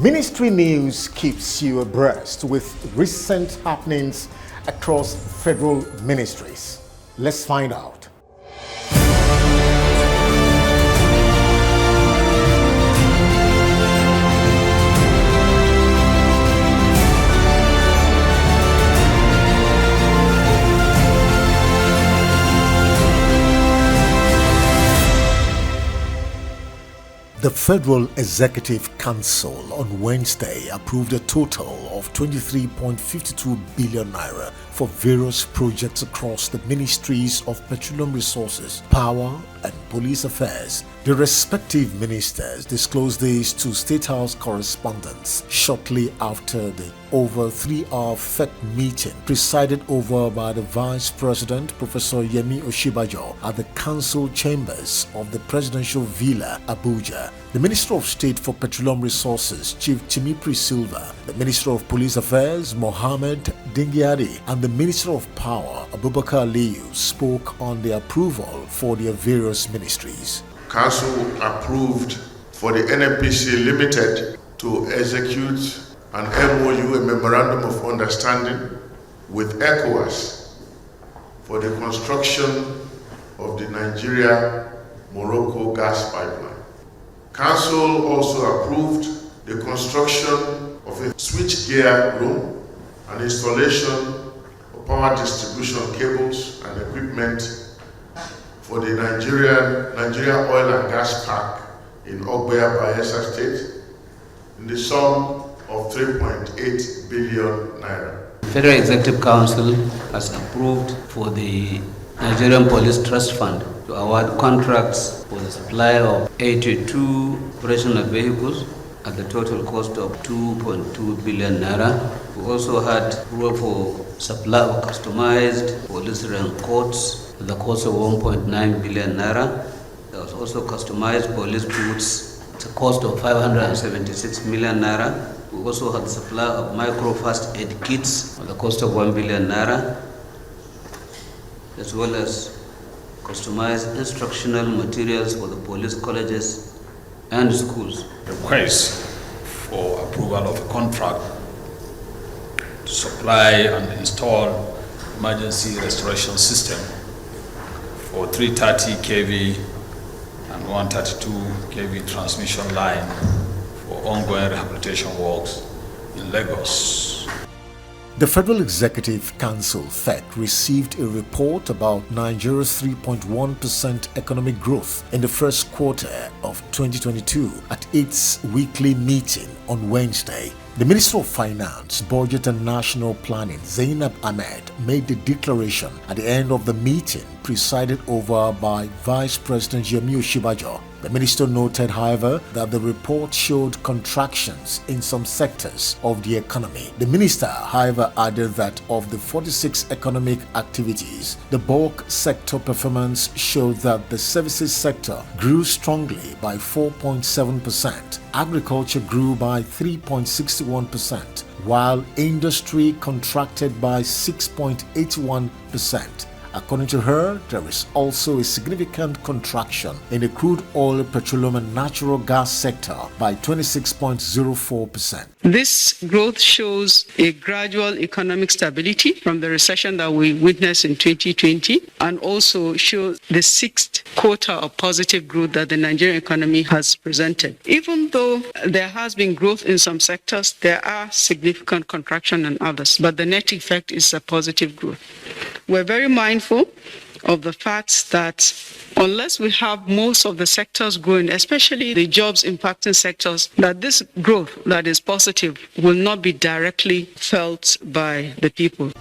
Ministry News keeps you abreast with recent happenings across federal ministries. Let's find out. The Federal Executive Council on Wednesday approved a total of 23.52 billion naira for various projects across the Ministries of Petroleum Resources, Power and Police Affairs. The respective ministers disclosed this to State House correspondents shortly after the over 3-hour FEC meeting presided over by the Vice President Professor Yemi Osinbajo at the Council Chambers of the Presidential Villa, Abuja. The Minister of State for Petroleum Resources, Chief Timipri Silva, the Minister of Police Affairs, Mohammed Dingyadi, and the Minister of Power, Abubakar Aliyu, spoke on the approval for their various ministries. Council approved for the NNPC Limited to execute an MOU, a Memorandum of Understanding, with ECOWAS for the construction of the Nigeria-Morocco gas pipeline. Council also approved the construction of a switchgear room and installation of power distribution cables and equipment for the Nigeria Oil and Gas Park in Ogbeya, Bayelsa State in the sum of 3.8 billion naira. The Federal Executive Council has approved for the Nigerian Police Trust Fund to award contracts for the supply of 82 operational vehicles at the total cost of 2.2 billion naira. We also had approval for supply of customized police coats at the cost of 1.9 billion naira. There was also customized police boots at a cost of 576 million naira. We also had the supply of micro first aid kits at the cost of 1 billion naira, as well as customized instructional materials for the police colleges and schools. Request for approval of a contract to supply and install emergency restoration system for 330 kV and 132 kV transmission line for ongoing rehabilitation works in Lagos. The Federal Executive Council (FEC) received a report about Nigeria's 3.1% economic growth in the first quarter of 2022 at its weekly meeting on Wednesday. The Minister of Finance, Budget and National Planning, Zainab Ahmed, made the declaration at the end of the meeting presided over by Vice President Yemi Osinbajo. The minister noted, however, that the report showed contractions in some sectors of the economy. The minister, however, added that of the 46 economic activities, the bulk sector performance showed that the services sector grew strongly by 4.7%, agriculture grew by 3.61%, while industry contracted by 6.81%. According to her, there is also a significant contraction in the crude oil, petroleum and natural gas sector by 26.04%. This growth shows a gradual economic stability from the recession that we witnessed in 2020 and also shows the sixth quarter of positive growth that the Nigerian economy has presented. Even though there has been growth in some sectors, there are significant contraction in others, but the net effect is a positive growth. We're very mindful of the fact that unless we have most of the sectors growing, especially the jobs impacting sectors, that this growth that is positive will not be directly felt by the people.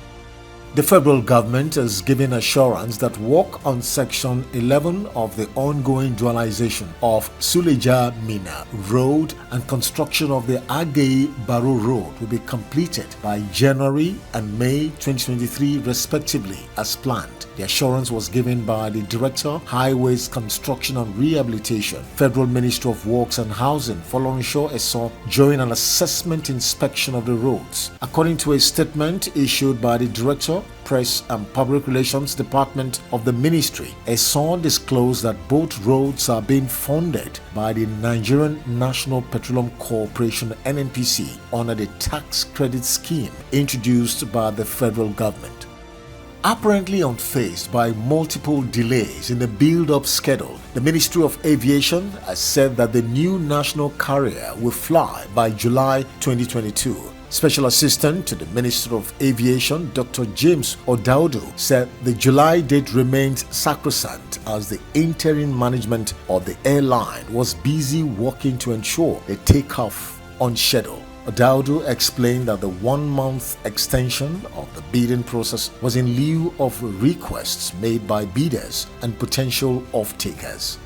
The federal government has given assurance that work on Section 11 of the ongoing dualization of Suleja-Mina Road and construction of the Agei-Baro Road will be completed by January and May 2023 respectively as planned. The assurance was given by the Director, Highways Construction and Rehabilitation, Federal Ministry of Works and Housing, Folorunsho Eso, during an assessment inspection of the roads. According to a statement issued by the Director, Press and Public Relations Department of the Ministry, a source disclosed that both roads are being funded by the Nigerian National Petroleum Corporation (NNPC) under the tax credit scheme introduced by the federal government. Apparently unfazed by multiple delays in the build-up schedule, the Ministry of Aviation has said that the new national carrier will fly by July 2022. Special Assistant to the Minister of Aviation, Dr. James Odaudu, said the July date remains sacrosanct as the interim management of the airline was busy working to ensure a takeoff on schedule. Odaudu explained that the 1-month extension of the bidding process was in lieu of requests made by bidders and potential off-takers.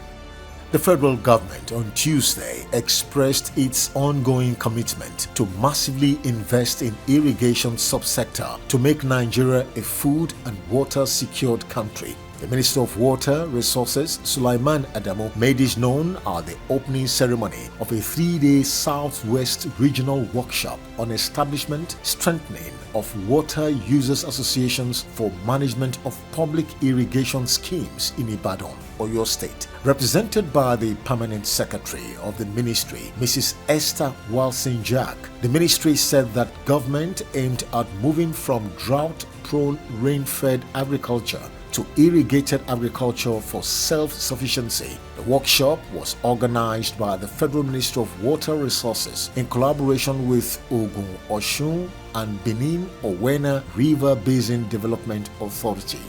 The federal government on Tuesday expressed its ongoing commitment to massively invest in irrigation subsector to make Nigeria a food and water secured country. The Minister of Water Resources, Sulaiman Adamu, made this known at the opening ceremony of a 3-day Southwest Regional Workshop on establishment, strengthening of water users associations for management of public irrigation schemes in Ibadan, Oyo State. Represented by the Permanent Secretary of the Ministry, Mrs. Esther Walsin-Jack, the Ministry said that government aimed at moving from drought-prone rain-fed agriculture to irrigated agriculture for self-sufficiency. The workshop was organized by the Federal Ministry of Water Resources in collaboration with Ogun, Osun, and Benin Owena River Basin Development Authority.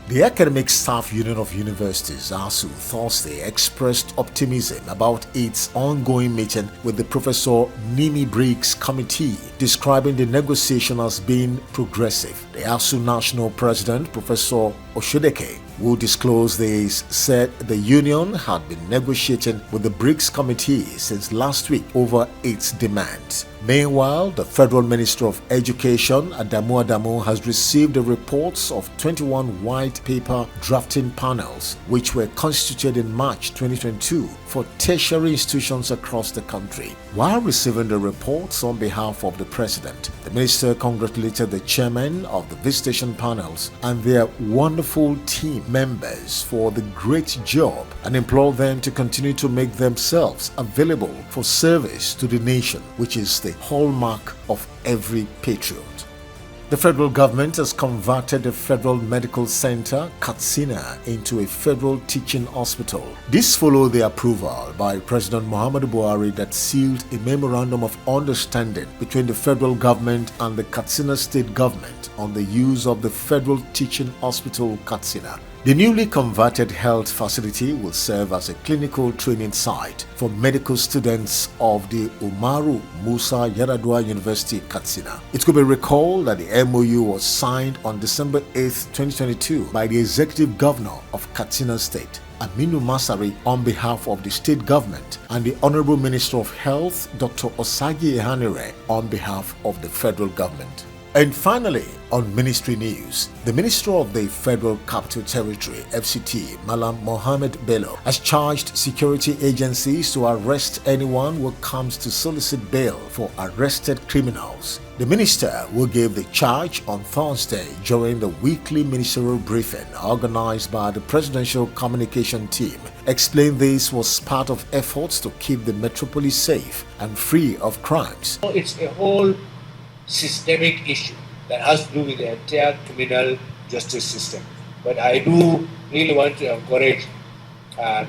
The Academic Staff Union of Universities, ASU, Thursday expressed optimism about its ongoing meeting with the Professor Nimi Briggs Committee, describing the negotiation as being progressive. The ASU National President, Professor Oshodeke, who disclosed this, said the union had been negotiating with the Briggs Committee since last week over its demands. Meanwhile, the Federal Minister of Education, Adamu, has received the reports of 21 white paper drafting panels which were constituted in March 2022 for tertiary institutions across the country. While receiving the reports on behalf of the President, the Minister congratulated the chairman of the visitation panels and their wonderful team members for the great job and implored them to continue to make themselves available for service to the nation, which is the hallmark of every patriot. The federal government has converted the Federal Medical Center, Katsina, into a federal teaching hospital. This followed the approval by President Muhammadu Buhari that sealed a memorandum of understanding between the federal government and the Katsina state government on the use of the Federal Teaching Hospital, Katsina. The newly converted health facility will serve as a clinical training site for medical students of the Umaru Musa Yar'Adua University, Katsina. It could be recalled that the MOU was signed on December 8, 2022 by the Executive Governor of Katsina State, Aminu Masari, on behalf of the state government, and the Honorable Minister of Health, Dr. Osagi Ehanire, on behalf of the federal government. And finally, on Ministry News, the Minister of the Federal Capital Territory, FCT, Malam Mohammed Bello, has charged security agencies to arrest anyone who comes to solicit bail for arrested criminals. The minister, who gave the charge on Thursday during the weekly ministerial briefing organized by the Presidential Communication Team, explained this was part of efforts to keep the metropolis safe and free of crimes. It's a whole systemic issue that has to do with the entire criminal justice system. But I do really want to encourage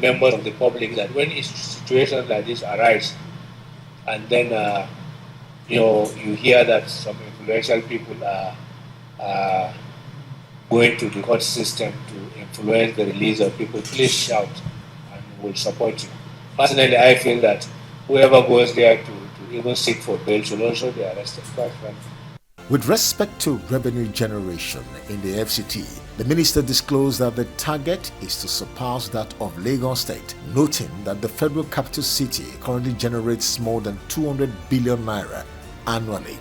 members of the public that when situations like this arise, and then you hear that some influential people are going to the court system to influence the release of people, please shout and we'll support you. Personally, I feel that whoever goes there to even seek for bail should also be arrested. With respect to revenue generation in the FCT, the minister disclosed that the target is to surpass that of Lagos State, noting that the federal capital city currently generates more than 200 billion naira annually.